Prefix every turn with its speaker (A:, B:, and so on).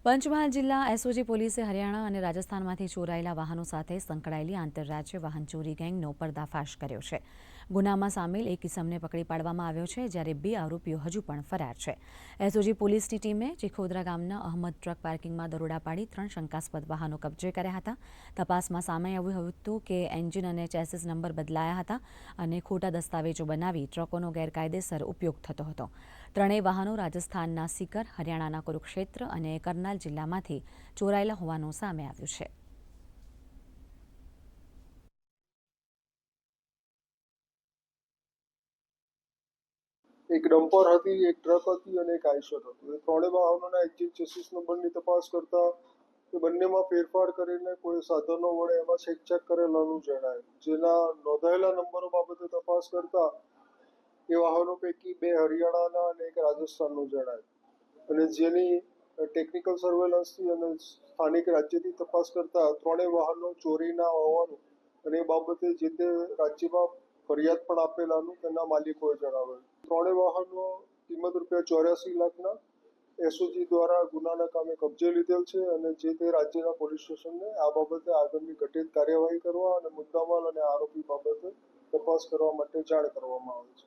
A: પંચમહાલ જિલ્લા એસઓજી પોલીસે હરિયાણા અને રાજસ્થાનમાંથી ચોરાયેલા વાહનો સાથે સંકળાયેલી આંતરરાજ્ય વાહન ચોરી ગેંગનો પર્દાફાશ કર્યો છે. ગુનામાં સામેલ એક ઇસમને પકડી પાડવામાં આવ્યો છે, જ્યારે 2 આરોપીઓ હજુ પણ ફરાર છે. એસઓજી પોલીસની ટીમે ચીખોદરા ગામના અહમદ ટ્રક પાર્કિંગમાં દરોડા પાડી 3 શંકાસ્પદ વાહનો કબજે કર્યા હતા. તપાસમાં સામે આવ્યું હતું કે એન્જિન અને ચેસિસ નંબર બદલાયા હતા અને ખોટા દસ્તાવેજો બનાવી ટ્રકોનો ગેરકાયદેસર ઉપયોગ થતો હતો. ત્રણેય વાહનો રાજસ્થાનના સીકર, હરિયાણાના કુરુક્ષેત્ર અને કરનાલ જિલ્લામાંથી ચોરાયેલા હોવાનું સામે આવ્યું છે.
B: એક ડમ્પર હતી, એક ટ્રક હતી અને એક આઈશર હતું. એ ત્રણેય વાહનોના એન્જિન ચેસિસ નંબરની તપાસ કરતા એ બંનેમાં ફેરફાર કરીને કોઈ સાધનો વડે એમાં છેકછાક કરેલાનું જણાય. જેના નોંધાયેલા નંબરો બાબતે તપાસ કરતા એ વાહનો પૈકી 2 હરિયાણાના અને એક રાજસ્થાનનું જણાય. અને જેની ટેકનિકલ સર્વેલન્સથી અને સ્થાનિક રાજ્યથી તપાસ કરતા ત્રણેય વાહનો ચોરીના હોવાનું અને એ બાબતે જે તે રાજ્યમાં ફરિયાદ પણ આપેલાનું તેના માલિકોએ જણાવેલ. ત્રણેય વાહનો કિંમત ₹84 લાખના એસઓજી દ્વારા ગુનાના કામે કબજે લીધેલ છે અને જે તે રાજ્યના પોલીસ સ્ટેશનને આ બાબતે આગળની ઘટિત કાર્યવાહી કરવા અને મુદ્દામાલ અને આરોપી બાબતે તપાસ કરવા માટે જાણ કરવામાં આવે છે.